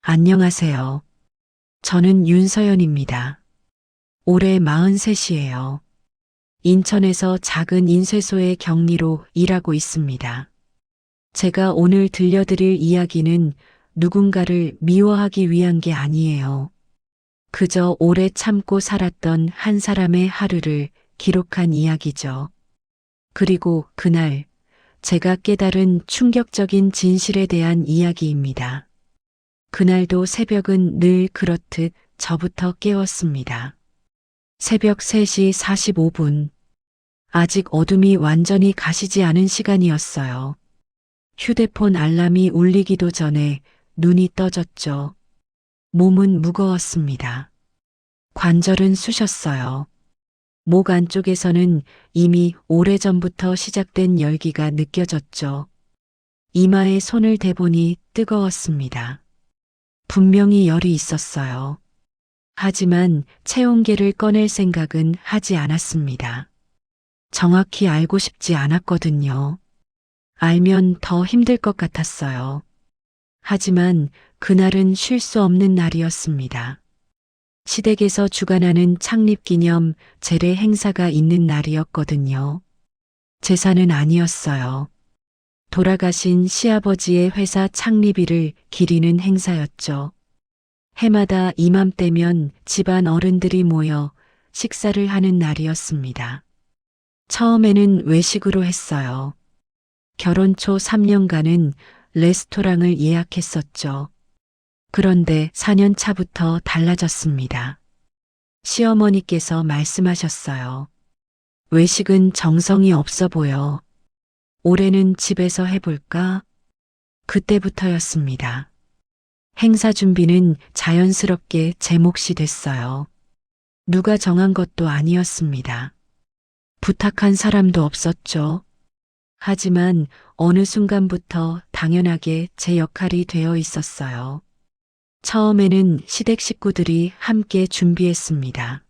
안녕하세요. 저는 윤서연입니다. 올해 43이에요. 인천에서 작은 인쇄소의 격리로 일하고 있습니다. 제가 오늘 들려드릴 이야기는 누군가를 미워하기 위한 게 아니에요. 그저 오래 참고 살았던 한 사람의 하루를 기록한 이야기죠. 그리고 그날 제가 깨달은 충격적인 진실에 대한 이야기입니다. 그날도 새벽은 늘 그렇듯 저부터 깨웠습니다. 새벽 3시 45분. 아직 어둠이 완전히 가시지 않은 시간이었어요. 휴대폰 알람이 울리기도 전에 눈이 떠졌죠. 몸은 무거웠습니다. 관절은 쑤셨어요. 목 안쪽에서는 이미 오래전부터 시작된 열기가 느껴졌죠. 이마에 손을 대보니 뜨거웠습니다. 분명히 열이 있었어요. 하지만 체온계를 꺼낼 생각은 하지 않았습니다. 정확히 알고 싶지 않았거든요. 알면 더 힘들 것 같았어요. 하지만 그날은 쉴 수 없는 날이었습니다. 시댁에서 주관하는 창립기념 제례 행사가 있는 날이었거든요. 제사는 아니었어요. 돌아가신 시아버지의 회사 창립일을 기리는 행사였죠. 해마다 이맘때면 집안 어른들이 모여 식사를 하는 날이었습니다. 처음에는 외식으로 했어요. 결혼 초 3년간은 레스토랑을 예약했었죠. 그런데 4년 차부터 달라졌습니다. 시어머니께서 말씀하셨어요. 외식은 정성이 없어 보여. 올해는 집에서 해볼까? 그때부터였습니다. 행사 준비는 자연스럽게 제 몫이 됐어요. 누가 정한 것도 아니었습니다. 부탁한 사람도 없었죠. 하지만 어느 순간부터 당연하게 제 역할이 되어 있었어요. 처음에는 시댁 식구들이 함께 준비했습니다.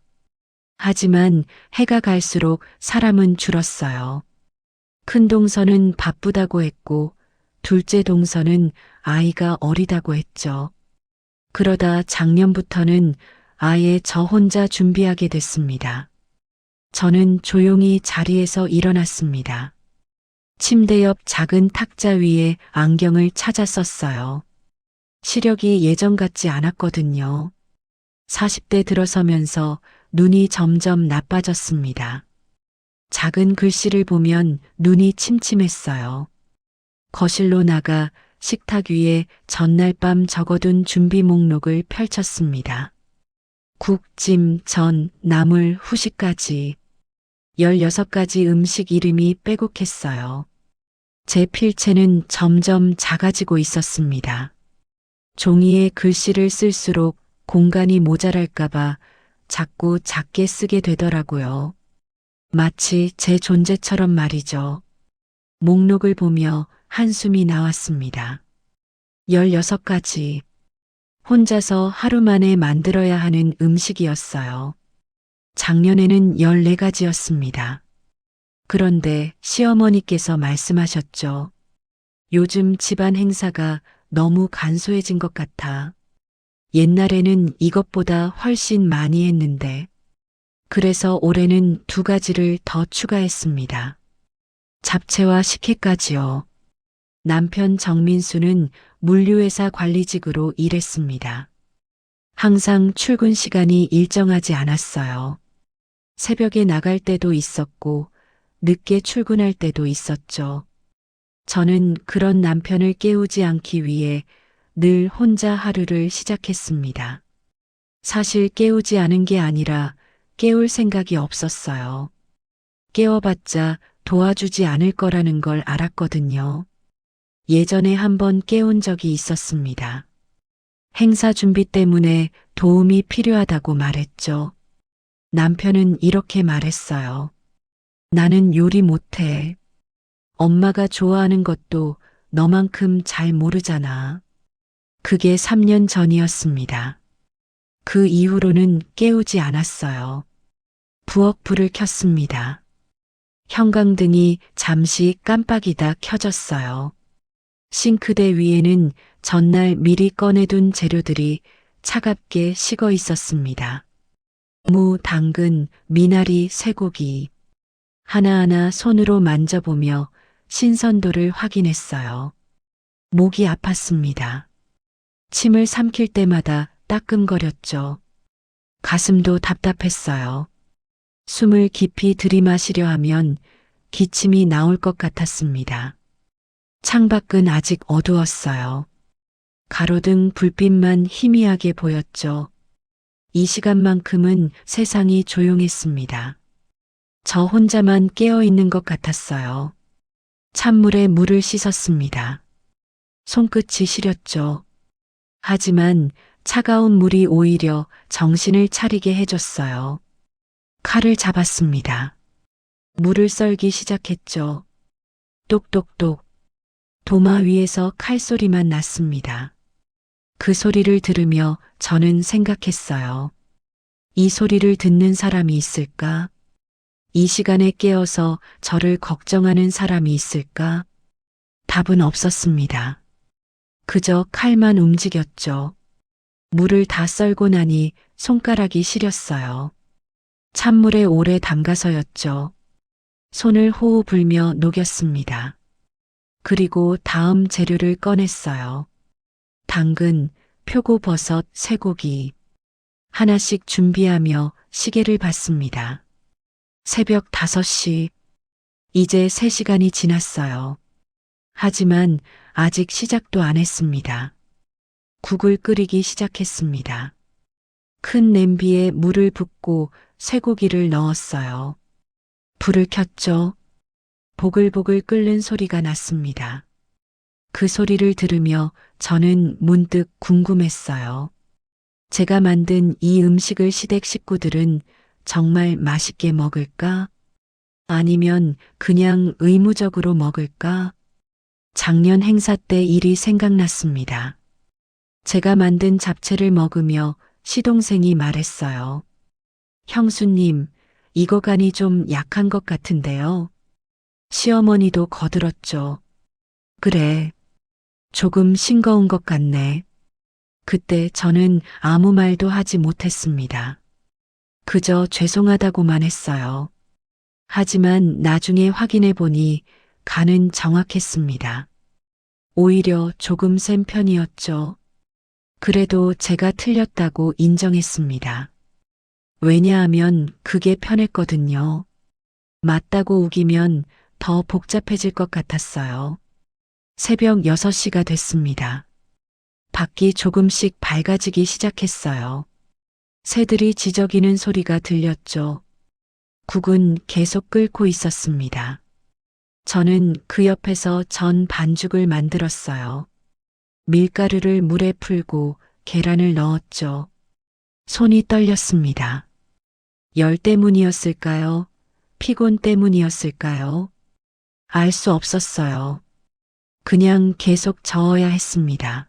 하지만 해가 갈수록 사람은 줄었어요. 큰 동서는 바쁘다고 했고 둘째 동서는 아이가 어리다고 했죠. 그러다 작년부터는 아예 저 혼자 준비하게 됐습니다. 저는 조용히 자리에서 일어났습니다. 침대 옆 작은 탁자 위에 안경을 찾아 썼어요. 시력이 예전 같지 않았거든요. 40대 들어서면서 눈이 점점 나빠졌습니다. 작은 글씨를 보면 눈이 침침했어요. 거실로 나가 식탁 위에 전날 밤 적어둔 준비 목록을 펼쳤습니다. 국, 찜, 전, 나물, 후식까지 16가지 음식 이름이 빼곡했어요. 제 필체는 점점 작아지고 있었습니다. 종이에 글씨를 쓸수록 공간이 모자랄까봐 자꾸 작게 쓰게 되더라고요. 마치 제 존재처럼 말이죠. 목록을 보며 한숨이 나왔습니다. 16가지. 혼자서 하루 만에 만들어야 하는 음식이었어요. 작년에는 14가지였습니다. 그런데 시어머니께서 말씀하셨죠. 요즘 집안 행사가 너무 간소해진 것 같아. 옛날에는 이것보다 훨씬 많이 했는데. 그래서 올해는 2가지를 더 추가했습니다. 잡채와 식혜까지요. 남편 정민수는 물류회사 관리직으로 일했습니다. 항상 출근 시간이 일정하지 않았어요. 새벽에 나갈 때도 있었고 늦게 출근할 때도 있었죠. 저는 그런 남편을 깨우지 않기 위해 늘 혼자 하루를 시작했습니다. 사실 깨우지 않은 게 아니라 깨울 생각이 없었어요. 깨워봤자 도와주지 않을 거라는 걸 알았거든요. 예전에 한번 깨운 적이 있었습니다. 행사 준비 때문에 도움이 필요하다고 말했죠. 남편은 이렇게 말했어요. 나는 요리 못해. 엄마가 좋아하는 것도 너만큼 잘 모르잖아. 그게 3년 전이었습니다. 그 이후로는 깨우지 않았어요. 부엌 불을 켰습니다. 형광등이 잠시 깜빡이다 켜졌어요. 싱크대 위에는 전날 미리 꺼내둔 재료들이 차갑게 식어 있었습니다. 무, 당근, 미나리, 쇠고기. 하나하나 손으로 만져보며 신선도를 확인했어요. 목이 아팠습니다. 침을 삼킬 때마다 따끔거렸죠. 가슴도 답답했어요. 숨을 깊이 들이마시려 하면 기침이 나올 것 같았습니다. 창밖은 아직 어두웠어요. 가로등 불빛만 희미하게 보였죠. 이 시간만큼은 세상이 조용했습니다. 저 혼자만 깨어 있는 것 같았어요. 찬물에 물을 씻었습니다. 손끝이 시렸죠. 하지만 차가운 물이 오히려 정신을 차리게 해줬어요. 칼을 잡았습니다. 물을 썰기 시작했죠. 똑똑똑. 도마 위에서 칼소리만 났습니다. 그 소리를 들으며 저는 생각했어요. 이 소리를 듣는 사람이 있을까? 이 시간에 깨어서 저를 걱정하는 사람이 있을까? 답은 없었습니다. 그저 칼만 움직였죠. 물을 다 썰고 나니 손가락이 시렸어요. 찬물에 오래 담가서였죠. 손을 호호 불며 녹였습니다. 그리고 다음 재료를 꺼냈어요. 당근, 표고버섯, 쇠고기. 하나씩 준비하며 시계를 봤습니다. 새벽 5시. 이제 3시간이 지났어요. 하지만 아직 시작도 안 했습니다. 국을 끓이기 시작했습니다. 큰 냄비에 물을 붓고 쇠고기를 넣었어요. 불을 켰죠. 보글보글 끓는 소리가 났습니다. 그 소리를 들으며 저는 문득 궁금했어요. 제가 만든 이 음식을 시댁 식구들은 정말 맛있게 먹을까? 아니면 그냥 의무적으로 먹을까? 작년 행사 때 일이 생각났습니다. 제가 만든 잡채를 먹으며 시동생이 말했어요. 형수님, 이거 간이 좀 약한 것 같은데요. 시어머니도 거들었죠. 그래, 조금 싱거운 것 같네. 그때 저는 아무 말도 하지 못했습니다. 그저 죄송하다고만 했어요. 하지만 나중에 확인해 보니 간은 정확했습니다. 오히려 조금 센 편이었죠. 그래도 제가 틀렸다고 인정했습니다. 왜냐하면 그게 편했거든요. 맞다고 우기면 더 복잡해질 것 같았어요. 새벽 6시가 됐습니다. 밖이 조금씩 밝아지기 시작했어요. 새들이 지저귀는 소리가 들렸죠. 국은 계속 끓고 있었습니다. 저는 그 옆에서 전 반죽을 만들었어요. 밀가루를 물에 풀고 계란을 넣었죠. 손이 떨렸습니다. 열 때문이었을까요? 피곤 때문이었을까요? 알 수 없었어요. 그냥 계속 저어야 했습니다.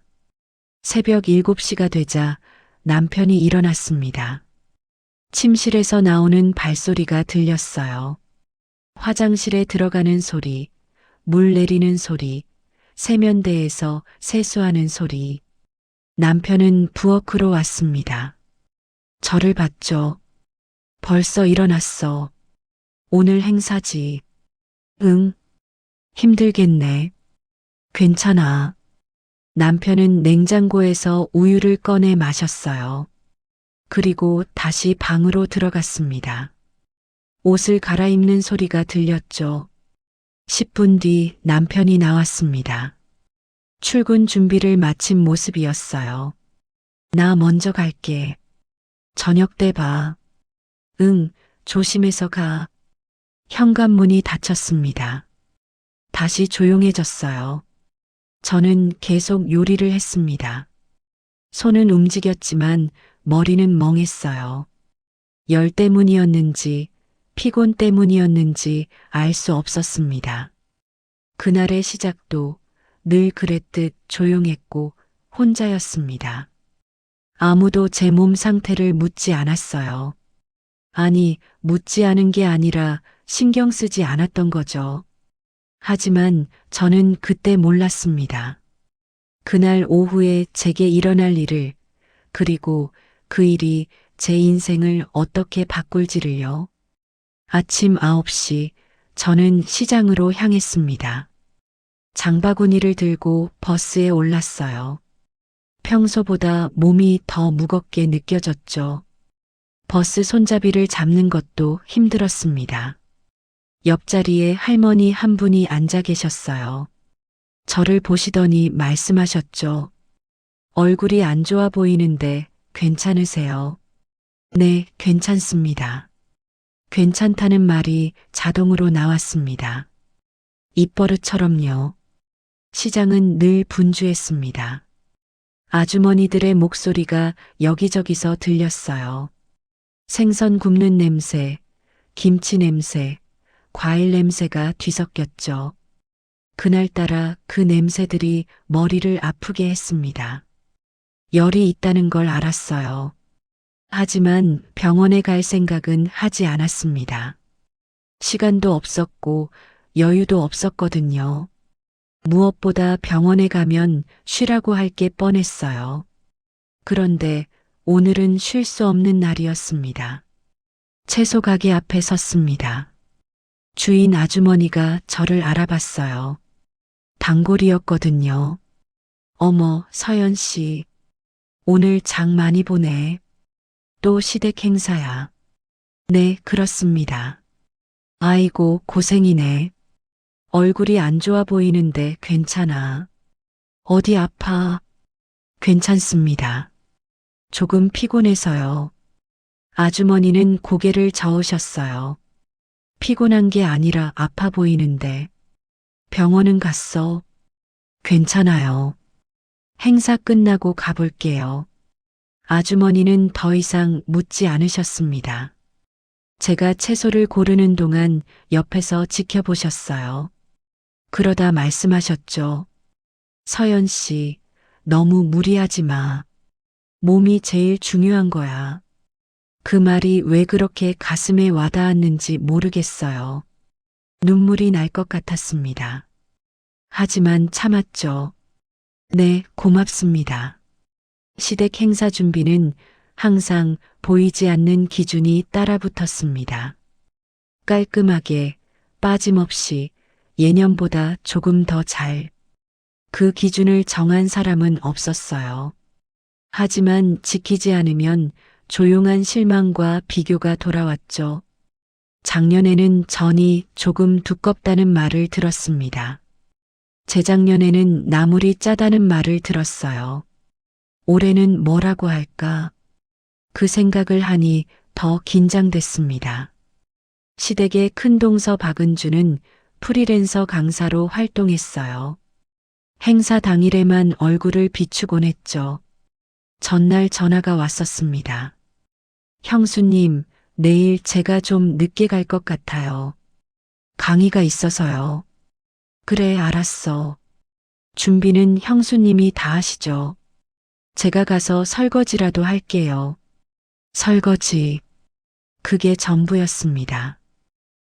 새벽 7시가 되자 남편이 일어났습니다. 침실에서 나오는 발소리가 들렸어요. 화장실에 들어가는 소리, 물 내리는 소리, 세면대에서 세수하는 소리. 남편은 부엌으로 왔습니다. 저를 봤죠. 벌써 일어났어. 오늘 행사지. 응. 힘들겠네. 괜찮아. 남편은 냉장고에서 우유를 꺼내 마셨어요. 그리고 다시 방으로 들어갔습니다. 옷을 갈아입는 소리가 들렸죠. 10분 뒤 남편이 나왔습니다. 출근 준비를 마친 모습이었어요. 나 먼저 갈게. 저녁 때 봐. 응, 조심해서 가. 현관문이 닫혔습니다. 다시 조용해졌어요. 저는 계속 요리를 했습니다. 손은 움직였지만 머리는 멍했어요. 열 때문이었는지 피곤 때문이었는지 알 수 없었습니다. 그날의 시작도 늘 그랬듯 조용했고 혼자였습니다. 아무도 제 몸 상태를 묻지 않았어요. 아니, 묻지 않은 게 아니라 신경 쓰지 않았던 거죠. 하지만 저는 그때 몰랐습니다. 그날 오후에 제게 일어날 일을, 그리고 그 일이 제 인생을 어떻게 바꿀지를요. 아침 9시 저는 시장으로 향했습니다. 장바구니를 들고 버스에 올랐어요. 평소보다 몸이 더 무겁게 느껴졌죠. 버스 손잡이를 잡는 것도 힘들었습니다. 옆자리에 할머니 한 분이 앉아 계셨어요. 저를 보시더니 말씀하셨죠. 얼굴이 안 좋아 보이는데 괜찮으세요? 네, 괜찮습니다. 괜찮다는 말이 자동으로 나왔습니다. 입버릇처럼요. 시장은 늘 분주했습니다. 아주머니들의 목소리가 여기저기서 들렸어요. 생선 굽는 냄새, 김치 냄새, 과일 냄새가 뒤섞였죠. 그날따라 그 냄새들이 머리를 아프게 했습니다. 열이 있다는 걸 알았어요. 하지만 병원에 갈 생각은 하지 않았습니다. 시간도 없었고 여유도 없었거든요. 무엇보다 병원에 가면 쉬라고 할 게 뻔했어요. 그런데 오늘은 쉴 수 없는 날이었습니다. 채소 가게 앞에 섰습니다. 주인 아주머니가 저를 알아봤어요. 단골이었거든요. 어머, 서연 씨. 오늘 장 많이 보네. 또 시댁 행사야. 네, 그렇습니다. 아이고, 고생이네. 얼굴이 안 좋아 보이는데 괜찮아. 어디 아파? 괜찮습니다. 조금 피곤해서요. 아주머니는 고개를 저으셨어요. 피곤한 게 아니라 아파 보이는데. 병원은 갔어. 괜찮아요. 행사 끝나고 가볼게요. 아주머니는 더 이상 묻지 않으셨습니다. 제가 채소를 고르는 동안 옆에서 지켜보셨어요. 그러다 말씀하셨죠. 서연 씨, 너무 무리하지 마. 몸이 제일 중요한 거야. 그 말이 왜 그렇게 가슴에 와닿았는지 모르겠어요. 눈물이 날 것 같았습니다. 하지만 참았죠. 네, 고맙습니다. 시댁 행사 준비는 항상 보이지 않는 기준이 따라붙었습니다. 깔끔하게, 빠짐없이, 예년보다 조금 더 잘. 그 기준을 정한 사람은 없었어요. 하지만 지키지 않으면 조용한 실망과 비교가 돌아왔죠. 작년에는 전이 조금 두껍다는 말을 들었습니다. 재작년에는 나물이 짜다는 말을 들었어요. 올해는 뭐라고 할까? 그 생각을 하니 더 긴장됐습니다. 시댁의 큰동서 박은주는 프리랜서 강사로 활동했어요. 행사 당일에만 얼굴을 비추곤 했죠. 전날 전화가 왔었습니다. 형수님, 내일 제가 좀 늦게 갈 것 같아요. 강의가 있어서요. 그래, 알았어. 준비는 형수님이 다 하시죠. 제가 가서 설거지라도 할게요. 설거지. 그게 전부였습니다.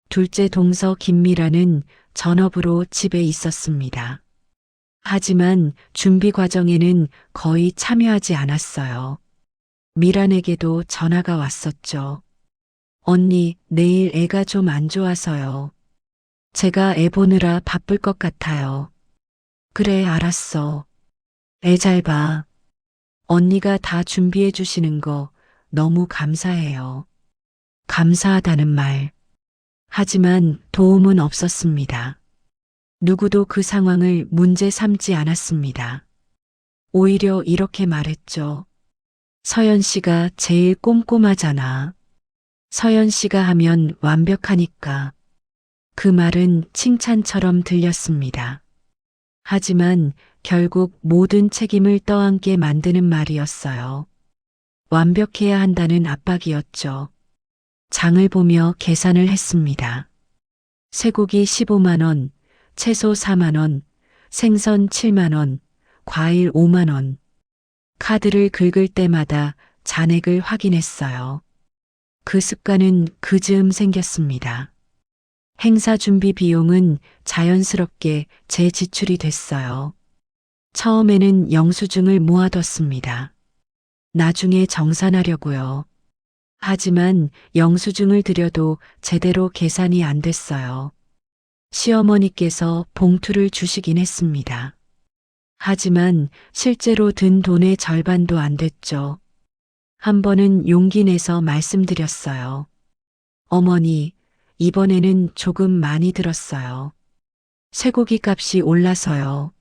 둘째 동서 김미라는 전업으로 집에 있었습니다. 하지만 준비 과정에는 거의 참여하지 않았어요. 미란에게도 전화가 왔었죠. 언니, 내일 애가 좀 안 좋아서요. 제가 애 보느라 바쁠 것 같아요. 그래, 알았어. 애 잘 봐. 언니가 다 준비해 주시는 거 너무 감사해요. 감사하다는 말. 하지만 도움은 없었습니다. 누구도 그 상황을 문제 삼지 않았습니다. 오히려 이렇게 말했죠. 서연 씨가 제일 꼼꼼하잖아. 서연 씨가 하면 완벽하니까. 그 말은 칭찬처럼 들렸습니다. 하지만 결국 모든 책임을 떠안게 만드는 말이었어요. 완벽해야 한다는 압박이었죠. 장을 보며 계산을 했습니다. 쇠고기 15만 원, 채소 4만 원, 생선 7만 원, 과일 5만 원. 카드를 긁을 때마다 잔액을 확인했어요. 그 습관은 그 즈음 생겼습니다. 행사 준비 비용은 자연스럽게 제 지출이 됐어요. 처음에는 영수증을 모아뒀습니다. 나중에 정산하려고요. 하지만 영수증을 드려도 제대로 계산이 안 됐어요. 시어머니께서 봉투를 주시긴 했습니다. 하지만 실제로 든 돈의 절반도 안 됐죠. 한 번은 용기 내서 말씀드렸어요. 어머니, 이번에는 조금 많이 들었어요. 쇠고기 값이 올라서요.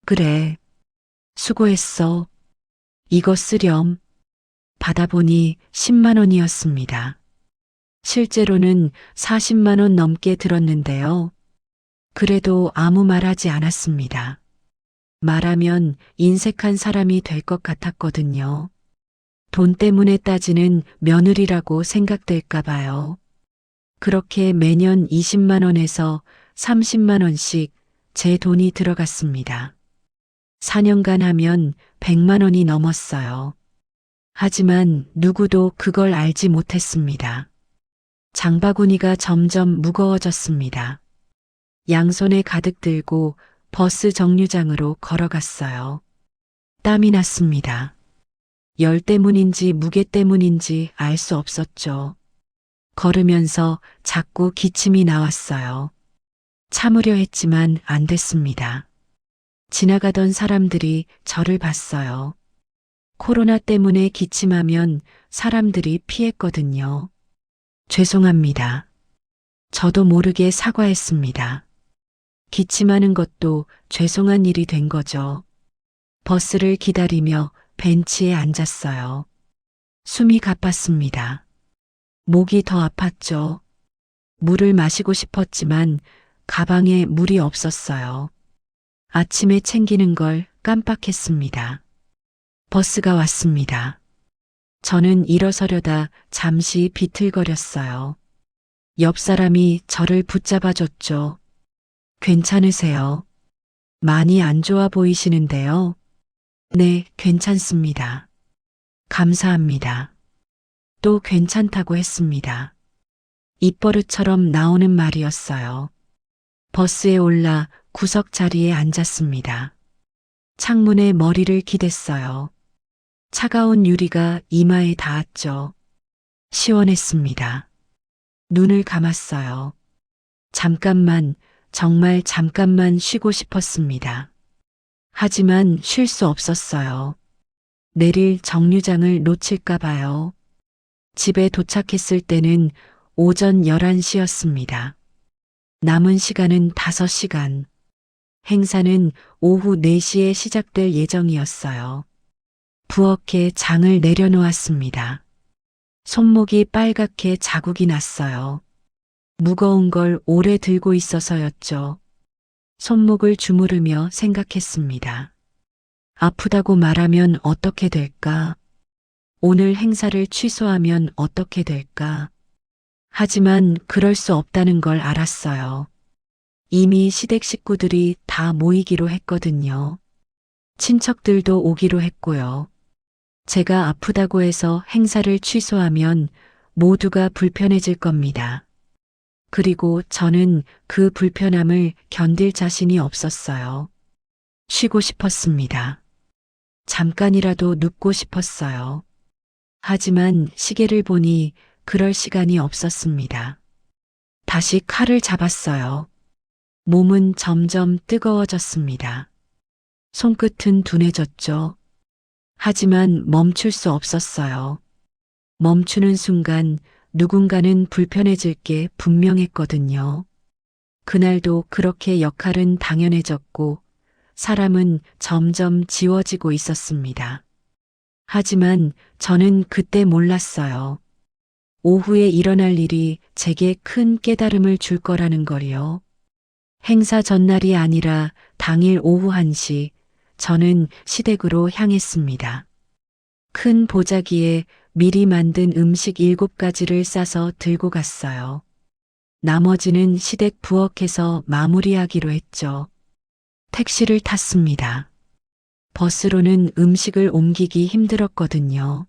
그래, 수고했어. 이거 쓰렴. 받아보니 10만 원이었습니다. 실제로는 40만 원 넘게 들었는데요. 그래도 아무 말 하지 않았습니다. 말하면 인색한 사람이 될 것 같았거든요. 돈 때문에 따지는 며느리라고 생각될까 봐요. 그렇게 매년 20만 원에서 30만 원씩 제 돈이 들어갔습니다. 4년간 하면 100만 원이 넘었어요. 하지만 누구도 그걸 알지 못했습니다. 장바구니가 점점 무거워졌습니다. 양손에 가득 들고 버스 정류장으로 걸어갔어요. 땀이 났습니다. 열 때문인지 무게 때문인지 알 수 없었죠. 걸으면서 자꾸 기침이 나왔어요. 참으려 했지만 안 됐습니다. 지나가던 사람들이 저를 봤어요. 코로나 때문에 기침하면 사람들이 피했거든요. 죄송합니다. 저도 모르게 사과했습니다. 기침하는 것도 죄송한 일이 된 거죠. 버스를 기다리며 벤치에 앉았어요. 숨이 가빴습니다. 목이 더 아팠죠. 물을 마시고 싶었지만 가방에 물이 없었어요. 아침에 챙기는 걸 깜빡했습니다. 버스가 왔습니다. 저는 일어서려다 잠시 비틀거렸어요. 옆 사람이 저를 붙잡아줬죠. 괜찮으세요? 많이 안 좋아 보이시는데요. 네, 괜찮습니다. 감사합니다. 또 괜찮다고 했습니다. 입버릇처럼 나오는 말이었어요. 버스에 올라 구석 자리에 앉았습니다. 창문에 머리를 기댔어요. 차가운 유리가 이마에 닿았죠. 시원했습니다. 눈을 감았어요. 잠깐만, 정말 잠깐만 쉬고 싶었습니다. 하지만 쉴 수 없었어요. 내릴 정류장을 놓칠까 봐요. 집에 도착했을 때는 오전 11시였습니다. 남은 시간은 5시간. 행사는 오후 4시에 시작될 예정이었어요. 부엌에 장을 내려놓았습니다. 손목이 빨갛게 자국이 났어요. 무거운 걸 오래 들고 있어서였죠. 손목을 주무르며 생각했습니다. 아프다고 말하면 어떻게 될까? 오늘 행사를 취소하면 어떻게 될까? 하지만 그럴 수 없다는 걸 알았어요. 이미 시댁 식구들이 다 모이기로 했거든요. 친척들도 오기로 했고요. 제가 아프다고 해서 행사를 취소하면 모두가 불편해질 겁니다. 그리고 저는 그 불편함을 견딜 자신이 없었어요. 쉬고 싶었습니다. 잠깐이라도 눕고 싶었어요. 하지만 시계를 보니 그럴 시간이 없었습니다. 다시 칼을 잡았어요. 몸은 점점 뜨거워졌습니다. 손끝은 둔해졌죠. 하지만 멈출 수 없었어요. 멈추는 순간 누군가는 불편해질 게 분명했거든요. 그날도 그렇게 역할은 당연해졌고 사람은 점점 지워지고 있었습니다. 하지만 저는 그때 몰랐어요. 오후에 일어날 일이 제게 큰 깨달음을 줄 거라는 걸요. 행사 전날이 아니라 당일 오후 1시 저는 시댁으로 향했습니다. 큰 보자기에 미리 만든 음식 7가지를 싸서 들고 갔어요. 나머지는 시댁 부엌에서 마무리하기로 했죠. 택시를 탔습니다. 버스로는 음식을 옮기기 힘들었거든요.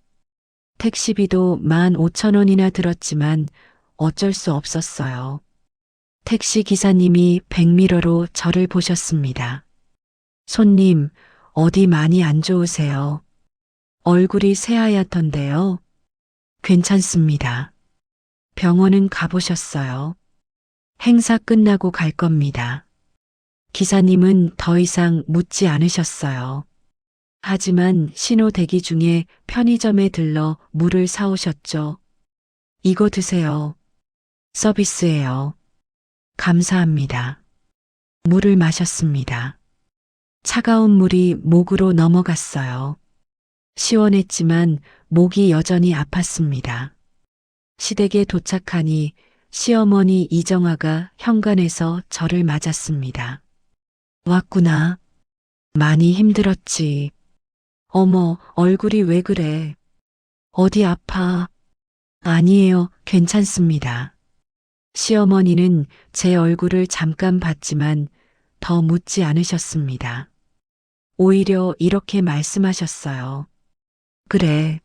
택시비도 15,000원이나 들었지만 어쩔 수 없었어요. 택시 기사님이 백미러로 저를 보셨습니다. 손님, 어디 많이 안 좋으세요? 얼굴이 새하얗던데요. 괜찮습니다. 병원은 가보셨어요? 행사 끝나고 갈 겁니다. 기사님은 더 이상 묻지 않으셨어요. 하지만 신호 대기 중에 편의점에 들러 물을 사오셨죠. 이거 드세요. 서비스예요. 감사합니다. 물을 마셨습니다. 차가운 물이 목으로 넘어갔어요. 시원했지만 목이 여전히 아팠습니다. 시댁에 도착하니 시어머니 이정아가 현관에서 저를 맞았습니다. 왔구나. 많이 힘들었지. 어머, 얼굴이 왜 그래? 어디 아파? 아니에요, 괜찮습니다. 시어머니는 제 얼굴을 잠깐 봤지만 더 묻지 않으셨습니다. 오히려 이렇게 말씀하셨어요. 그래.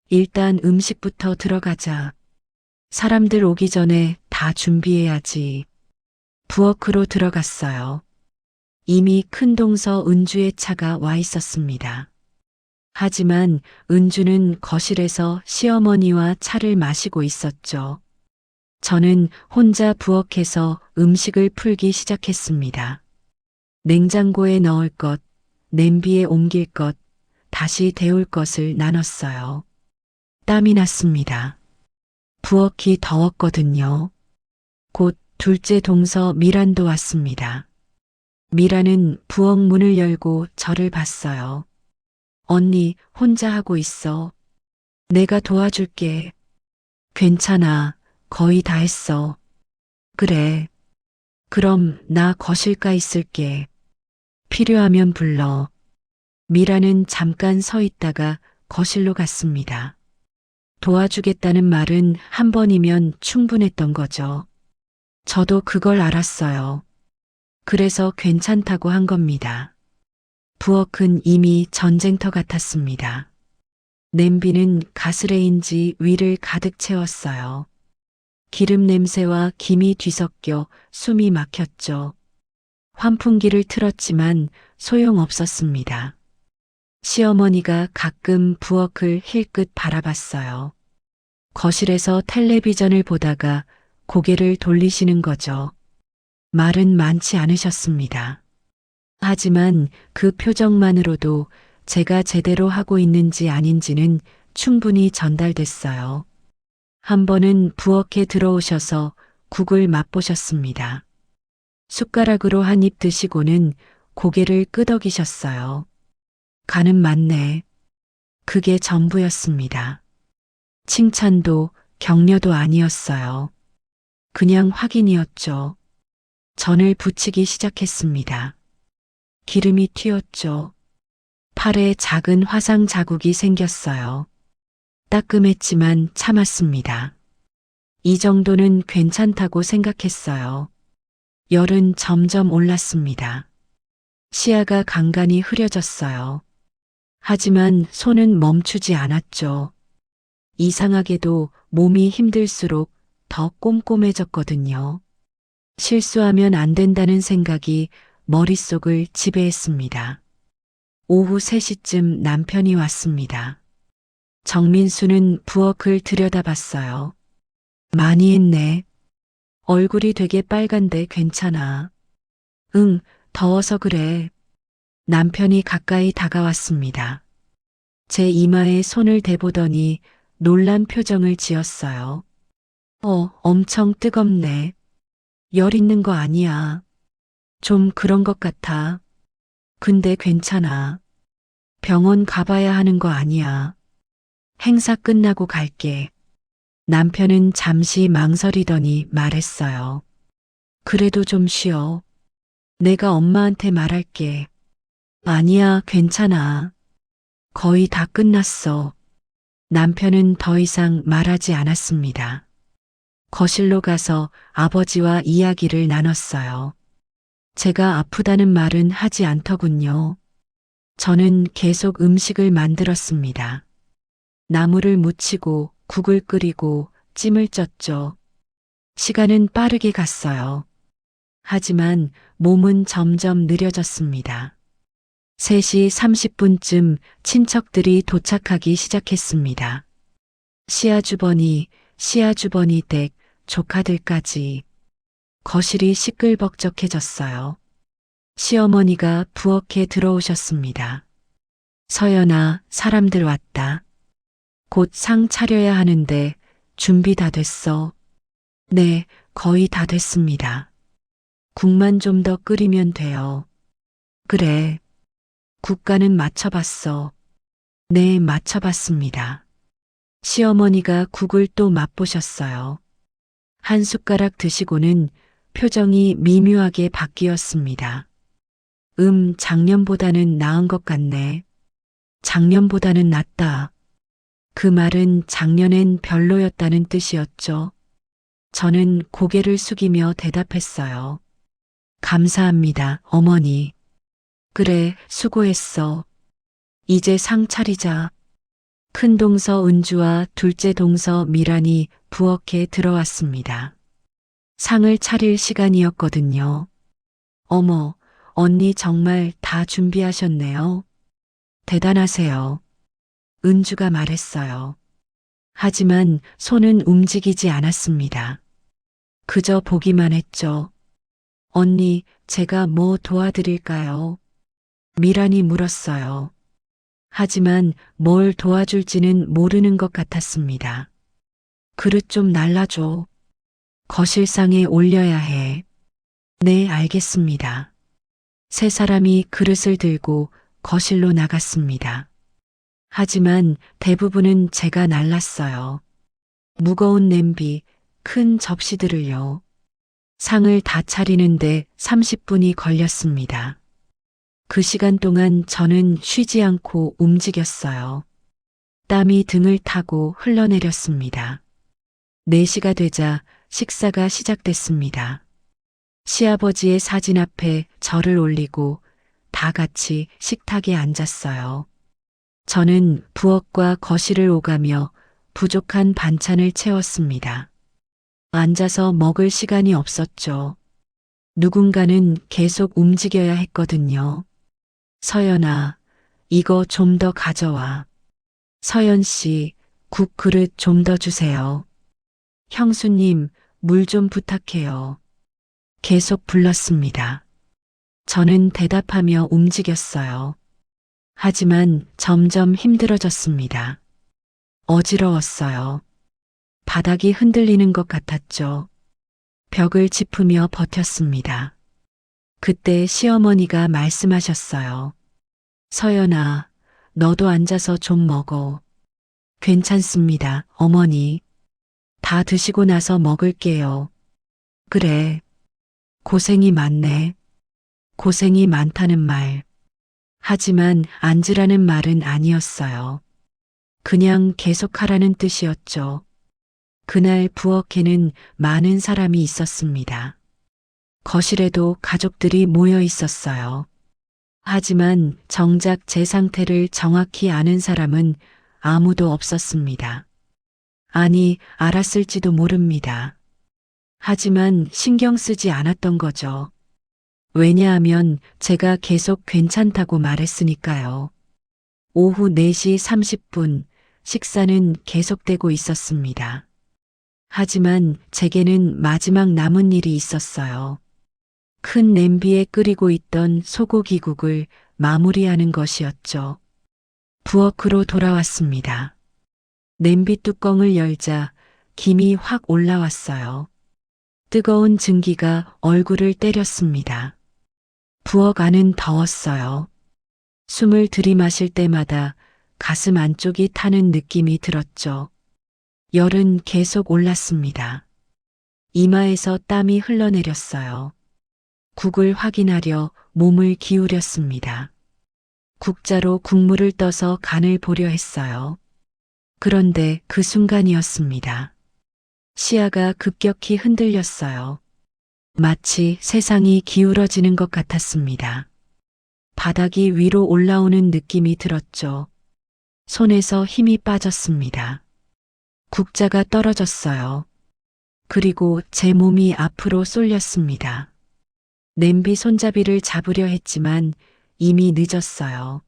일단 음식부터 들어가자. 사람들 오기 전에 다 준비해야지. 부엌으로 들어갔어요. 이미 큰 동서 은주의 차가 와 있었습니다. 하지만 은주는 거실에서 시어머니와 차를 마시고 있었죠. 저는 혼자 부엌에서 음식을 풀기 시작했습니다. 냉장고에 넣을 것, 냄비에 옮길 것, 다시 데울 것을 나눴어요. 땀이 났습니다. 부엌이 더웠거든요. 곧 둘째 동서 미란도 왔습니다. 미란은 부엌 문을 열고 저를 봤어요. 언니, 혼자 하고 있어. 내가 도와줄게. 괜찮아. 거의 다 했어. 그래. 그럼 나 거실가 있을게. 필요하면 불러. 미라는 잠깐 서 있다가 거실로 갔습니다. 도와주겠다는 말은 한 번이면 충분했던 거죠. 저도 그걸 알았어요. 그래서 괜찮다고 한 겁니다. 부엌은 이미 전쟁터 같았습니다. 냄비는 가스레인지 위를 가득 채웠어요. 기름 냄새와 김이 뒤섞여 숨이 막혔죠. 환풍기를 틀었지만 소용없었습니다. 시어머니가 가끔 부엌을 힐끗 바라봤어요. 거실에서 텔레비전을 보다가 고개를 돌리시는 거죠. 말은 많지 않으셨습니다. 하지만 그 표정만으로도 제가 제대로 하고 있는지 아닌지는 충분히 전달됐어요. 한 번은 부엌에 들어오셔서 국을 맛보셨습니다. 숟가락으로 한 입 드시고는 고개를 끄덕이셨어요. 간은 맞네. 그게 전부였습니다. 칭찬도 격려도 아니었어요. 그냥 확인이었죠. 전을 부치기 시작했습니다. 기름이 튀었죠. 팔에 작은 화상 자국이 생겼어요. 따끔했지만 참았습니다. 이 정도는 괜찮다고 생각했어요. 열은 점점 올랐습니다. 시야가 간간히 흐려졌어요. 하지만 손은 멈추지 않았죠. 이상하게도 몸이 힘들수록 더 꼼꼼해졌거든요. 실수하면 안 된다는 생각이 머릿속을 지배했습니다. 오후 3시쯤 남편이 왔습니다. 정민수는 부엌을 들여다봤어요. 많이 했네. 얼굴이 되게 빨간데 괜찮아. 응, 더워서 그래. 남편이 가까이 다가왔습니다. 제 이마에 손을 대보더니 놀란 표정을 지었어요. 엄청 뜨겁네. 열 있는 거 아니야. 좀 그런 것 같아. 근데 괜찮아. 병원 가봐야 하는 거 아니야. 행사 끝나고 갈게. 남편은 잠시 망설이더니 말했어요. 그래도 좀 쉬어. 내가 엄마한테 말할게. 아니야, 괜찮아. 거의 다 끝났어. 남편은 더 이상 말하지 않았습니다. 거실로 가서 아버지와 이야기를 나눴어요. 제가 아프다는 말은 하지 않더군요. 저는 계속 음식을 만들었습니다. 나물을 무치고 국을 끓이고 찜을 쪘죠. 시간은 빠르게 갔어요. 하지만 몸은 점점 느려졌습니다. 3시 30분쯤 친척들이 도착하기 시작했습니다. 시아주버니, 시아주버니 댁, 조카들까지. 거실이 시끌벅적해졌어요. 시어머니가 부엌에 들어오셨습니다. 서연아, 사람들 왔다. 곧 상 차려야 하는데 준비 다 됐어. 네, 거의 다 됐습니다. 국만 좀 더 끓이면 돼요. 그래. 국간은 맞춰봤어. 네, 맞춰봤습니다. 시어머니가 국을 또 맛보셨어요. 한 숟가락 드시고는 표정이 미묘하게 바뀌었습니다. 작년보다는 나은 것 같네. 작년보다는 낫다. 그 말은 작년엔 별로였다는 뜻이었죠. 저는 고개를 숙이며 대답했어요. 감사합니다, 어머니. 그래, 수고했어. 이제 상 차리자. 큰 동서 은주와 둘째 동서 미란이 부엌에 들어왔습니다. 상을 차릴 시간이었거든요. 어머, 언니 정말 다 준비하셨네요. 대단하세요. 은주가 말했어요. 하지만 손은 움직이지 않았습니다. 그저 보기만 했죠. 언니, 제가 뭐 도와드릴까요? 미란이 물었어요. 하지만 뭘 도와줄지는 모르는 것 같았습니다. 그릇 좀 날라줘. 거실상에 올려야 해. 네, 알겠습니다. 세 사람이 그릇을 들고 거실로 나갔습니다. 하지만 대부분은 제가 날랐어요. 무거운 냄비, 큰 접시들을요. 상을 다 차리는데 30분이 걸렸습니다. 그 시간 동안 저는 쉬지 않고 움직였어요. 땀이 등을 타고 흘러내렸습니다. 4시가 되자 식사가 시작됐습니다. 시아버지의 사진 앞에 절을 올리고 다 같이 식탁에 앉았어요. 저는 부엌과 거실을 오가며 부족한 반찬을 채웠습니다. 앉아서 먹을 시간이 없었죠. 누군가는 계속 움직여야 했거든요. 서연아, 이거 좀 더 가져와. 서연 씨, 국 그릇 좀 더 주세요. 형수님, 물 좀 부탁해요. 계속 불렀습니다. 저는 대답하며 움직였어요. 하지만 점점 힘들어졌습니다. 어지러웠어요. 바닥이 흔들리는 것 같았죠. 벽을 짚으며 버텼습니다. 그때 시어머니가 말씀하셨어요. 서연아, 너도 앉아서 좀 먹어. 괜찮습니다, 어머니. 다 드시고 나서 먹을게요. 그래. 고생이 많네. 고생이 많다는 말. 하지만 앉으라는 말은 아니었어요. 그냥 계속하라는 뜻이었죠. 그날 부엌에는 많은 사람이 있었습니다. 거실에도 가족들이 모여 있었어요. 하지만 정작 제 상태를 정확히 아는 사람은 아무도 없었습니다. 아니, 알았을지도 모릅니다. 하지만 신경 쓰지 않았던 거죠. 왜냐하면 제가 계속 괜찮다고 말했으니까요. 오후 4시 30분 식사는 계속되고 있었습니다. 하지만 제게는 마지막 남은 일이 있었어요. 큰 냄비에 끓이고 있던 소고기국을 마무리하는 것이었죠. 부엌으로 돌아왔습니다. 냄비 뚜껑을 열자 김이 확 올라왔어요. 뜨거운 증기가 얼굴을 때렸습니다. 부엌 안은 더웠어요. 숨을 들이마실 때마다 가슴 안쪽이 타는 느낌이 들었죠. 열은 계속 올랐습니다. 이마에서 땀이 흘러내렸어요. 국을 확인하려 몸을 기울였습니다. 국자로 국물을 떠서 간을 보려 했어요. 그런데 그 순간이었습니다. 시야가 급격히 흔들렸어요. 마치 세상이 기울어지는 것 같았습니다. 바닥이 위로 올라오는 느낌이 들었죠. 손에서 힘이 빠졌습니다. 국자가 떨어졌어요. 그리고 제 몸이 앞으로 쏠렸습니다. 냄비 손잡이를 잡으려 했지만 이미 늦었어요.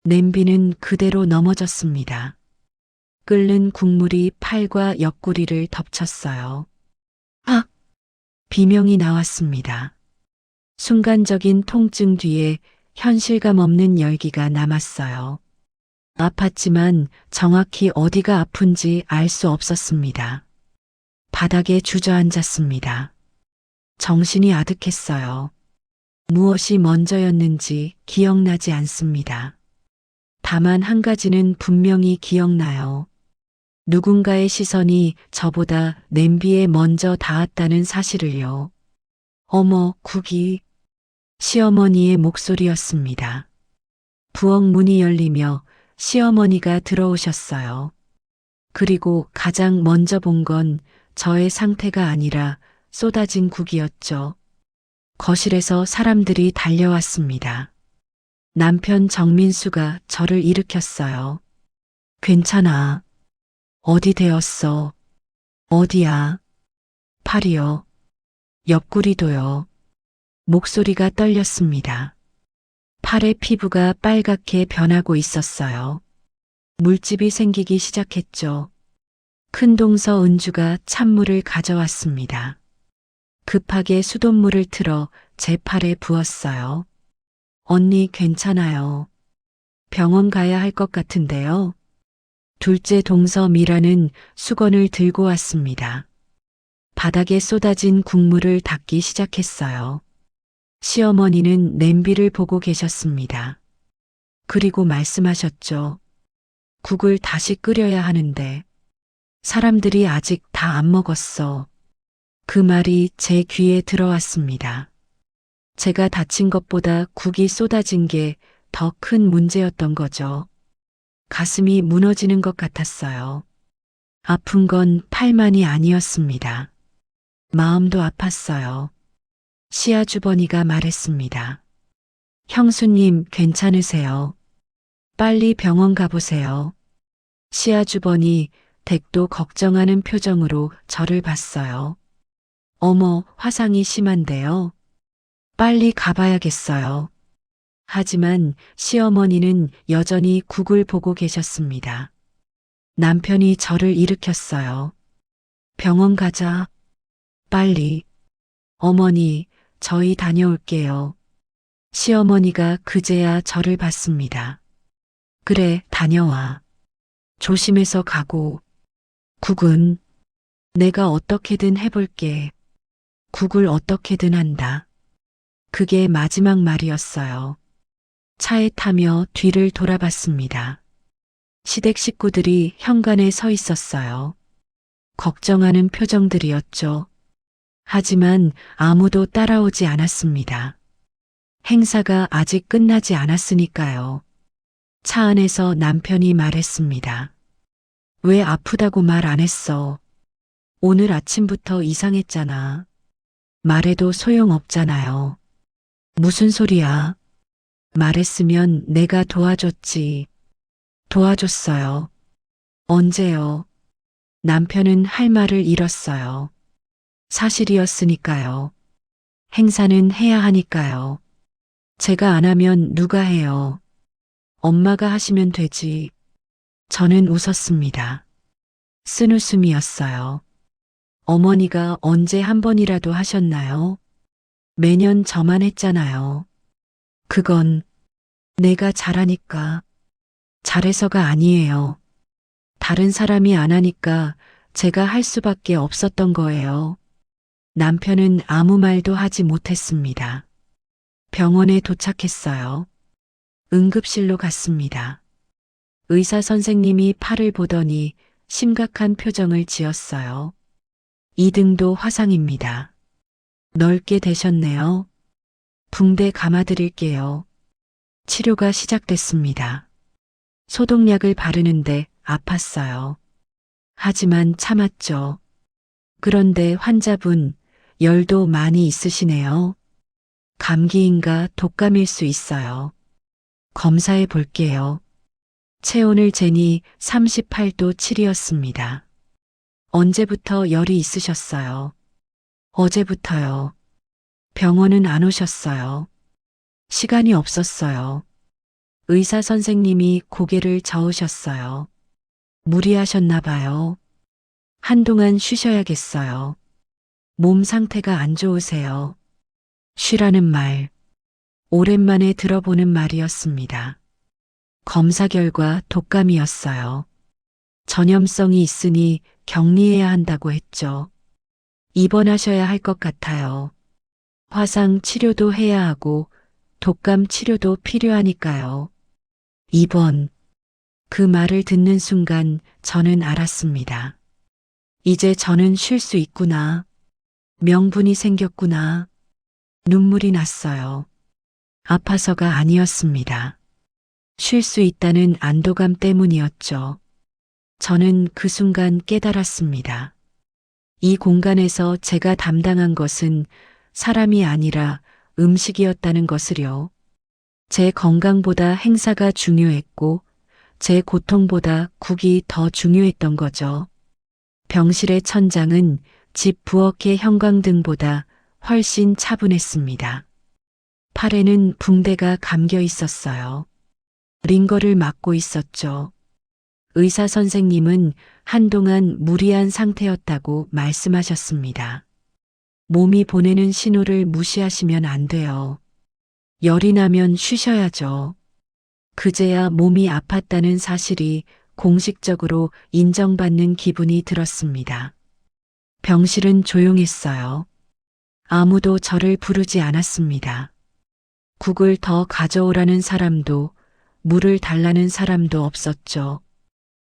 냄비는 그대로 넘어졌습니다. 끓는 국물이 팔과 옆구리를 덮쳤어요. 아! 비명이 나왔습니다. 순간적인 통증 뒤에 현실감 없는 열기가 남았어요. 아팠지만 정확히 어디가 아픈지 알 수 없었습니다. 바닥에 주저앉았습니다. 정신이 아득했어요. 무엇이 먼저였는지 기억나지 않습니다. 다만 한 가지는 분명히 기억나요. 누군가의 시선이 저보다 냄비에 먼저 닿았다는 사실을요. 어머, 국이. 시어머니의 목소리였습니다. 부엌 문이 열리며 시어머니가 들어오셨어요. 그리고 가장 먼저 본 건 저의 상태가 아니라 쏟아진 국이었죠. 거실에서 사람들이 달려왔습니다. 남편 정민수가 저를 일으켰어요. 괜찮아. 어디 되었어? 어디야? 팔이요. 옆구리도요. 목소리가 떨렸습니다. 팔의 피부가 빨갛게 변하고 있었어요. 물집이 생기기 시작했죠. 큰동서 은주가 찬물을 가져왔습니다. 급하게 수돗물을 틀어 제 팔에 부었어요. 언니 괜찮아요. 병원 가야 할 것 같은데요. 둘째 동서 미라는 수건을 들고 왔습니다. 바닥에 쏟아진 국물을 닦기 시작했어요. 시어머니는 냄비를 보고 계셨습니다. 그리고 말씀하셨죠. 국을 다시 끓여야 하는데 사람들이 아직 다 안 먹었어. 그 말이 제 귀에 들어왔습니다. 제가 다친 것보다 국이 쏟아진 게 더 큰 문제였던 거죠. 가슴이 무너지는 것 같았어요. 아픈 건 팔만이 아니었습니다. 마음도 아팠어요. 시아주버니가 말했습니다. 형수님 괜찮으세요? 빨리 병원 가보세요. 시아주버니 댁도 걱정하는 표정으로 저를 봤어요. 어머, 화상이 심한데요. 빨리 가봐야겠어요. 하지만 시어머니는 여전히 국을 보고 계셨습니다. 남편이 저를 일으켰어요. 병원 가자. 빨리. 어머니, 저희 다녀올게요. 시어머니가 그제야 저를 봤습니다. 그래, 다녀와. 조심해서 가고. 국은 내가 어떻게든 해볼게. 국을 어떻게든 한다. 그게 마지막 말이었어요. 차에 타며 뒤를 돌아봤습니다. 시댁 식구들이 현관에 서 있었어요. 걱정하는 표정들이었죠. 하지만 아무도 따라오지 않았습니다. 행사가 아직 끝나지 않았으니까요. 차 안에서 남편이 말했습니다. 왜 아프다고 말 안 했어? 오늘 아침부터 이상했잖아. 말해도 소용없잖아요. 무슨 소리야? 말했으면 내가 도와줬지. 도와줬어요. 언제요? 남편은 할 말을 잃었어요. 사실이었으니까요. 행사는 해야 하니까요. 제가 안 하면 누가 해요? 엄마가 하시면 되지. 저는 웃었습니다. 쓴웃음이었어요. 어머니가 언제 한 번이라도 하셨나요? 매년 저만 했잖아요. 그건 내가 잘하니까. 잘해서가 아니에요. 다른 사람이 안 하니까 제가 할 수밖에 없었던 거예요. 남편은 아무 말도 하지 못했습니다. 병원에 도착했어요. 응급실로 갔습니다. 의사 선생님이 팔을 보더니 심각한 표정을 지었어요. 2등도 화상입니다. 넓게 되셨네요. 붕대 감아드릴게요. 치료가 시작됐습니다. 소독약을 바르는데 아팠어요. 하지만 참았죠. 그런데 환자분, 열도 많이 있으시네요. 감기인가 독감일 수 있어요. 검사해 볼게요. 체온을 재니 38도 7이었습니다. 언제부터 열이 있으셨어요? 어제부터요. 병원은 안 오셨어요. 시간이 없었어요. 의사 선생님이 고개를 저으셨어요. 무리하셨나 봐요. 한동안 쉬셔야겠어요. 몸 상태가 안 좋으세요. 쉬라는 말, 오랜만에 들어보는 말이었습니다. 검사 결과 독감이었어요. 전염성이 있으니 격리해야 한다고 했죠. 입원하셔야 할 것 같아요. 화상 치료도 해야 하고 독감 치료도 필요하니까요. 입원. 그 말을 듣는 순간 저는 알았습니다. 이제 저는 쉴 수 있구나. 명분이 생겼구나. 눈물이 났어요. 아파서가 아니었습니다. 쉴 수 있다는 안도감 때문이었죠. 저는 그 순간 깨달았습니다. 이 공간에서 제가 담당한 것은 사람이 아니라 음식이었다는 것을요. 제 건강보다 행사가 중요했고 제 고통보다 국이 더 중요했던 거죠. 병실의 천장은 집 부엌의 형광등보다 훨씬 차분했습니다. 팔에는 붕대가 감겨 있었어요. 링거를 맞고 있었죠. 의사 선생님은 한동안 무리한 상태였다고 말씀하셨습니다. 몸이 보내는 신호를 무시하시면 안 돼요. 열이 나면 쉬셔야죠. 그제야 몸이 아팠다는 사실이 공식적으로 인정받는 기분이 들었습니다. 병실은 조용했어요. 아무도 저를 부르지 않았습니다. 국을 더 가져오라는 사람도 물을 달라는 사람도 없었죠.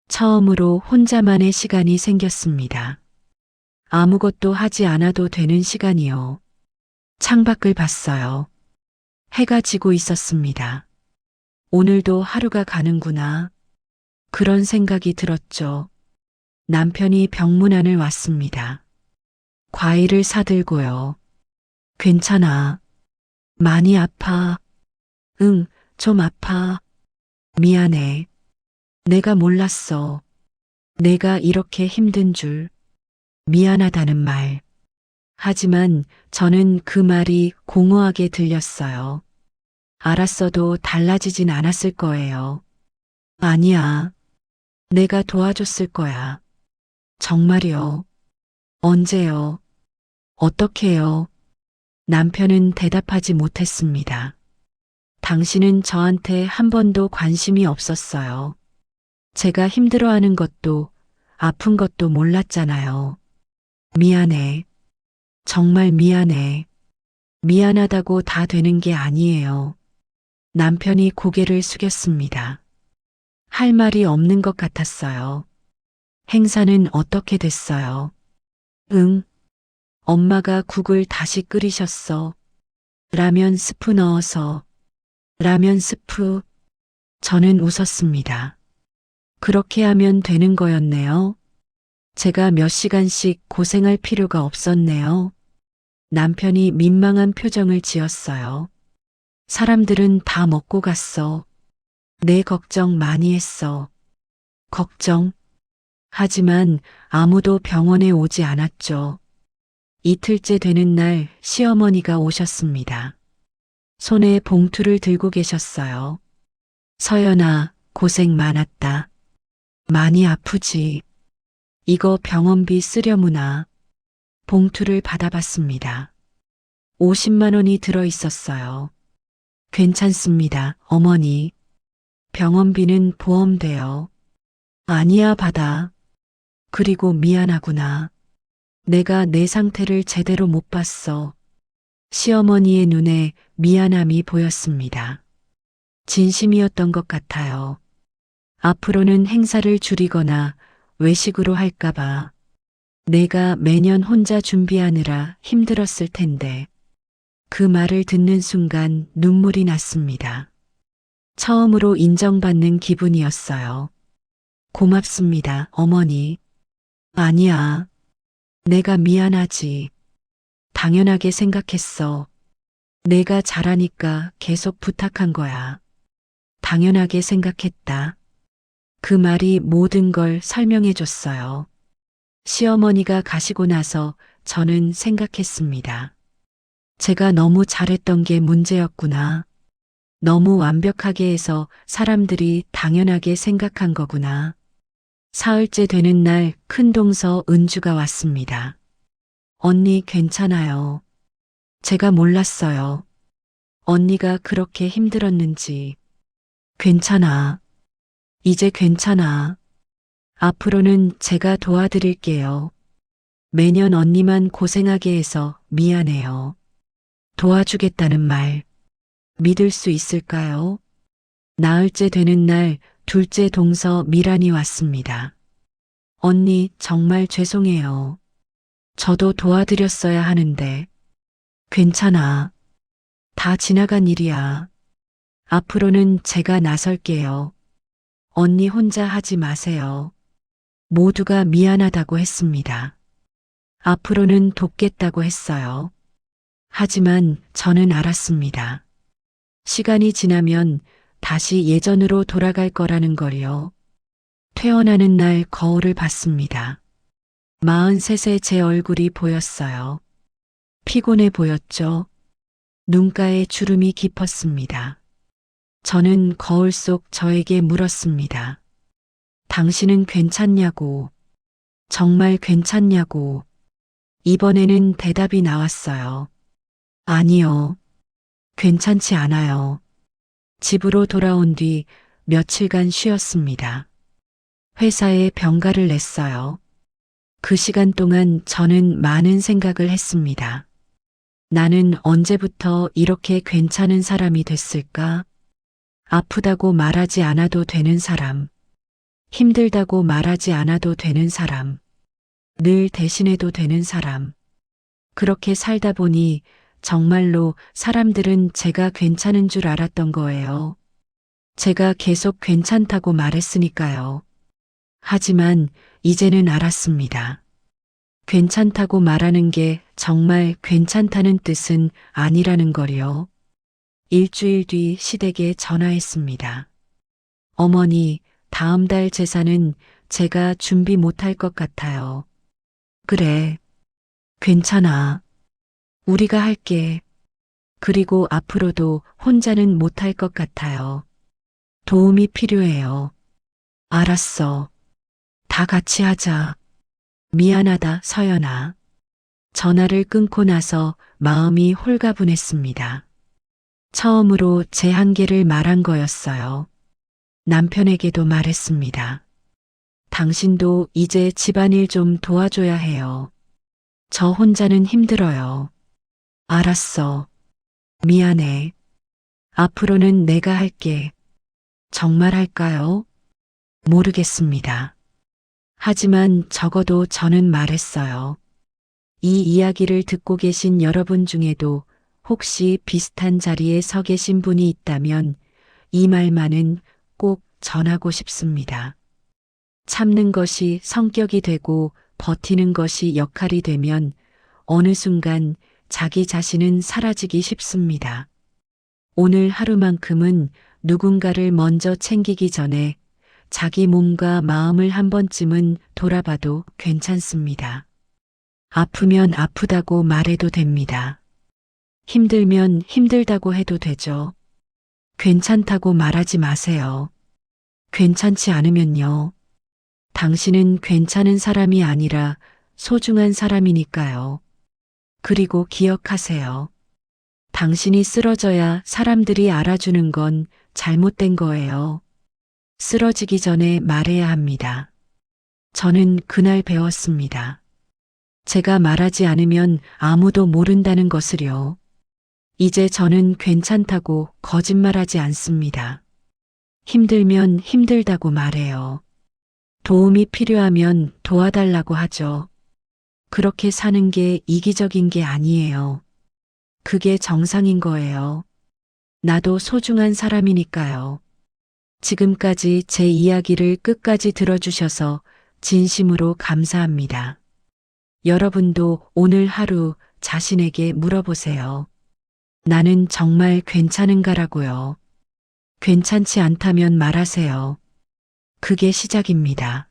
처음으로 혼자만의 시간이 생겼습니다. 아무것도 하지 않아도 되는 시간이요. 창밖을 봤어요. 해가 지고 있었습니다. 오늘도 하루가 가는구나. 그런 생각이 들었죠. 남편이 병문안을 왔습니다. 과일을 사들고요. 괜찮아. 많이 아파. 응, 좀 아파. 미안해. 내가 몰랐어. 내가 이렇게 힘든 줄. 미안하다는 말. 하지만 저는 그 말이 공허하게 들렸어요. 알았어도 달라지진 않았을 거예요. 아니야. 내가 도와줬을 거야. 정말이요. 언제요? 어떻게요? 남편은 대답하지 못했습니다. 당신은 저한테 한 번도 관심이 없었어요. 제가 힘들어하는 것도 아픈 것도 몰랐잖아요. 미안해. 정말 미안해. 미안하다고 다 되는 게 아니에요. 남편이 고개를 숙였습니다. 할 말이 없는 것 같았어요. 행사는 어떻게 됐어요? 응. 엄마가 국을 다시 끓이셨어. 라면 스프 넣어서. 라면 스프. 저는 웃었습니다. 그렇게 하면 되는 거였네요. 제가 몇 시간씩 고생할 필요가 없었네요. 남편이 민망한 표정을 지었어요. 사람들은 다 먹고 갔어. 내 걱정 많이 했어. 걱정? 하지만 아무도 병원에 오지 않았죠. 이틀째 되는 날 시어머니가 오셨습니다. 손에 봉투를 들고 계셨어요. 서연아, 고생 많았다. 많이 아프지? 이거 병원비 쓰려무나. 봉투를 받아봤습니다. 50만 원이 들어 있었어요. 괜찮습니다, 어머니. 병원비는 보험돼요. 아니야, 받아. 그리고 미안하구나. 내가 내 상태를 제대로 못 봤어. 시어머니의 눈에 미안함이 보였습니다. 진심이었던 것 같아요. 앞으로는 행사를 줄이거나 외식으로 할까봐 내가 매년 혼자 준비하느라 힘들었을 텐데 그 말을 듣는 순간 눈물이 났습니다. 처음으로 인정받는 기분이었어요. 고맙습니다, 어머니. 아니야. 내가 미안하지. 당연하게 생각했어. 내가 잘하니까 계속 부탁한 거야. 당연하게 생각했다. 그 말이 모든 걸 설명해 줬어요. 시어머니가 가시고 나서 저는 생각했습니다. 제가 너무 잘했던 게 문제였구나. 너무 완벽하게 해서 사람들이 당연하게 생각한 거구나. 사흘째 되는 날 큰 동서 은주가 왔습니다. 언니 괜찮아요. 제가 몰랐어요. 언니가 그렇게 힘들었는지. 괜찮아. 이제 괜찮아. 앞으로는 제가 도와드릴게요. 매년 언니만 고생하게 해서 미안해요. 도와주겠다는 말 믿을 수 있을까요? 나흘째 되는 날 둘째 동서 미란이 왔습니다. 언니 정말 죄송해요. 저도 도와드렸어야 하는데. 괜찮아. 다 지나간 일이야. 앞으로는 제가 나설게요. 언니 혼자 하지 마세요. 모두가 미안하다고 했습니다. 앞으로는 돕겠다고 했어요. 하지만 저는 알았습니다. 시간이 지나면 다시 예전으로 돌아갈 거라는 걸요. 퇴원하는 날 거울을 봤습니다. 43세 제 얼굴이 보였어요. 피곤해 보였죠. 눈가에 주름이 깊었습니다. 저는 거울 속 저에게 물었습니다. 당신은 괜찮냐고, 정말 괜찮냐고. 이번에는 대답이 나왔어요. 아니요. 괜찮지 않아요. 집으로 돌아온 뒤 며칠간 쉬었습니다. 회사에 병가를 냈어요. 그 시간 동안 저는 많은 생각을 했습니다. 나는 언제부터 이렇게 괜찮은 사람이 됐을까? 아프다고 말하지 않아도 되는 사람, 힘들다고 말하지 않아도 되는 사람, 늘 대신해도 되는 사람. 그렇게 살다 보니 정말로 사람들은 제가 괜찮은 줄 알았던 거예요. 제가 계속 괜찮다고 말했으니까요. 하지만 이제는 알았습니다. 괜찮다고 말하는 게 정말 괜찮다는 뜻은 아니라는 걸요. 일주일 뒤 시댁에 전화했습니다. 어머니, 다음 달 제사는 제가 준비 못할 것 같아요. 그래. 괜찮아. 우리가 할게. 그리고 앞으로도 혼자는 못할 것 같아요. 도움이 필요해요. 알았어. 다 같이 하자. 미안하다, 서연아. 전화를 끊고 나서 마음이 홀가분했습니다. 처음으로 제 한계를 말한 거였어요. 남편에게도 말했습니다. 당신도 이제 집안일 좀 도와줘야 해요. 저 혼자는 힘들어요. 알았어. 미안해. 앞으로는 내가 할게. 정말 할까요? 모르겠습니다. 하지만 적어도 저는 말했어요. 이 이야기를 듣고 계신 여러분 중에도 혹시 비슷한 자리에 서 계신 분이 있다면 이 말만은 꼭 전하고 싶습니다. 참는 것이 성격이 되고 버티는 것이 역할이 되면 어느 순간 자기 자신은 사라지기 쉽습니다. 오늘 하루만큼은 누군가를 먼저 챙기기 전에 자기 몸과 마음을 한 번쯤은 돌아봐도 괜찮습니다. 아프면 아프다고 말해도 됩니다. 힘들면 힘들다고 해도 되죠. 괜찮다고 말하지 마세요. 괜찮지 않으면요. 당신은 괜찮은 사람이 아니라 소중한 사람이니까요. 그리고 기억하세요. 당신이 쓰러져야 사람들이 알아주는 건 잘못된 거예요. 쓰러지기 전에 말해야 합니다. 저는 그날 배웠습니다. 제가 말하지 않으면 아무도 모른다는 것을요. 이제 저는 괜찮다고 거짓말하지 않습니다. 힘들면 힘들다고 말해요. 도움이 필요하면 도와달라고 하죠. 그렇게 사는 게 이기적인 게 아니에요. 그게 정상인 거예요. 나도 소중한 사람이니까요. 지금까지 제 이야기를 끝까지 들어주셔서 진심으로 감사합니다. 여러분도 오늘 하루 자신에게 물어보세요. 나는 정말 괜찮은가라고요. 괜찮지 않다면 말하세요. 그게 시작입니다.